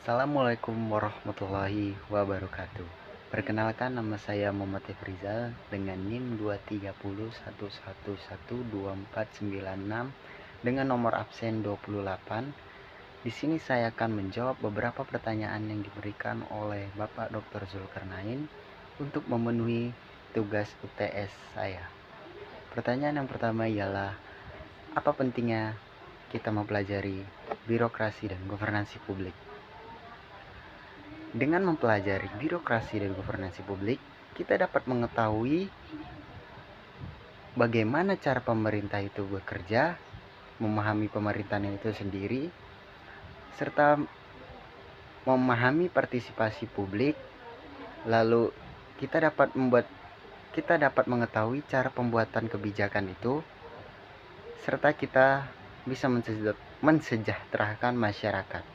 Assalamualaikum warahmatullahi wabarakatuh. Perkenalkan, nama saya Muhammad Rizal dengan NIM 230111249 dengan nomor absen 28. Di sini saya akan menjawab beberapa pertanyaan yang diberikan oleh Bapak Dr. Zulkarnain untuk memenuhi tugas UTS saya. Pertanyaan yang pertama ialah, apa pentingnya kita mempelajari birokrasi dan governansi publik? Dengan mempelajari birokrasi dan governansi publik, kita dapat mengetahui bagaimana cara pemerintah itu bekerja, memahami pemerintahan itu sendiri, serta memahami partisipasi publik. Lalu kita dapat mengetahui cara pembuatan kebijakan itu, serta kita bisa mensejahterakan masyarakat.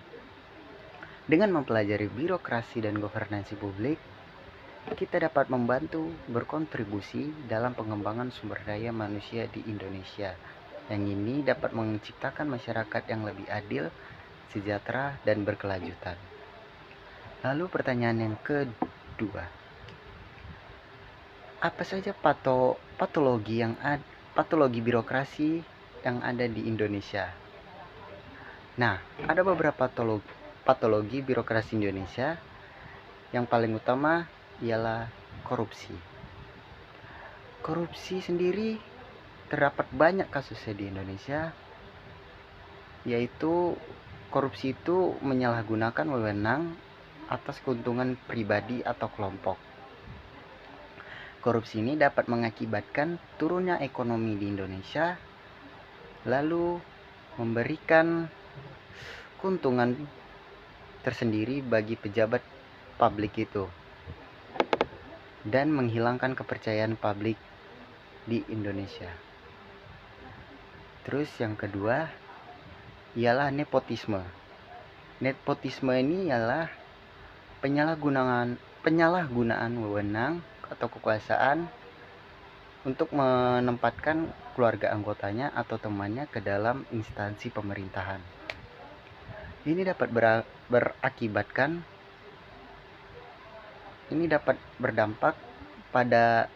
Dengan mempelajari birokrasi dan governansi publik, kita dapat membantu berkontribusi dalam pengembangan sumber daya manusia di Indonesia. Yang ini dapat menciptakan masyarakat yang lebih adil, sejahtera, dan berkelanjutan. Lalu pertanyaan yang kedua, apa saja patologi birokrasi yang ada di Indonesia? Nah, ada beberapa patologi birokrasi Indonesia. Yang paling utama ialah korupsi. Korupsi sendiri terdapat banyak kasusnya di Indonesia, yaitu korupsi itu menyalahgunakan wewenang atas keuntungan pribadi atau kelompok. Korupsi ini dapat mengakibatkan turunnya ekonomi di Indonesia, lalu memberikan keuntungan tersendiri bagi pejabat publik itu, dan menghilangkan kepercayaan publik di Indonesia. Terus yang kedua ialah nepotisme. Nepotisme ini ialah penyalahgunaan wewenang atau kekuasaan untuk menempatkan keluarga anggotanya atau temannya ke dalam instansi pemerintahan. Ini dapat berdampak pada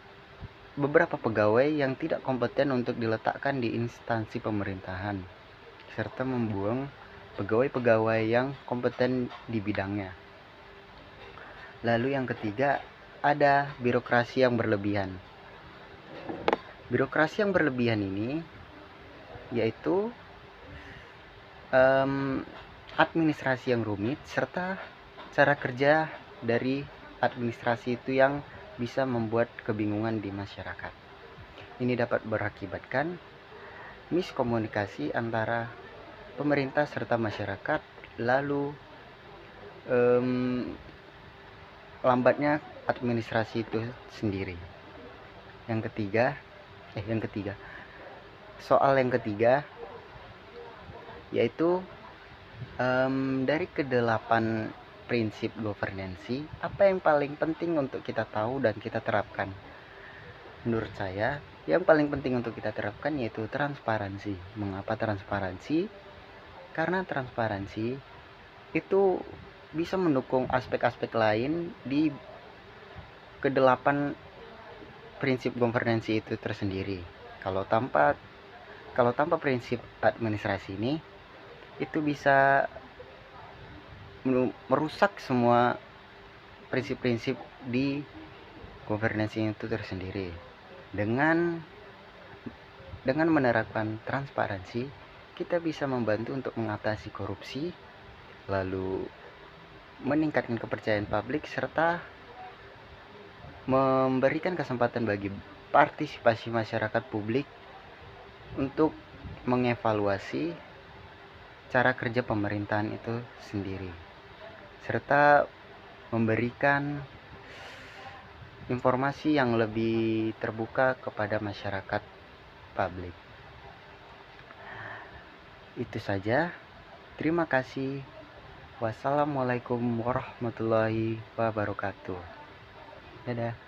beberapa pegawai yang tidak kompeten untuk diletakkan di instansi pemerintahan, serta membuang pegawai-pegawai yang kompeten di bidangnya. Lalu yang ketiga, ada birokrasi yang berlebihan. Birokrasi yang berlebihan ini yaitu administrasi yang rumit, serta cara kerja dari administrasi itu yang bisa membuat kebingungan di masyarakat. Ini dapat berakibatkan miskomunikasi antara pemerintah serta masyarakat, lalu lambatnya administrasi itu sendiri. Yang ketiga, yaitu dari kedelapan prinsip governansi, apa yang paling penting untuk kita tahu dan kita terapkan? Menurut saya, yang paling penting untuk kita terapkan yaitu transparansi. Mengapa transparansi? Karena transparansi itu bisa mendukung aspek-aspek lain di kedelapan prinsip governansi itu tersendiri. Kalau tanpa prinsip administrasi ini, itu bisa merusak semua prinsip-prinsip di governansi itu tersendiri. Dengan menerapkan transparansi, kita bisa membantu untuk mengatasi korupsi, lalu meningkatkan kepercayaan publik, serta memberikan kesempatan bagi partisipasi masyarakat publik untuk mengevaluasi cara kerja pemerintahan itu sendiri, serta memberikan informasi yang lebih terbuka kepada masyarakat publik. Itu saja. Terima kasih. Wassalamualaikum warahmatullahi wabarakatuh. Dadah.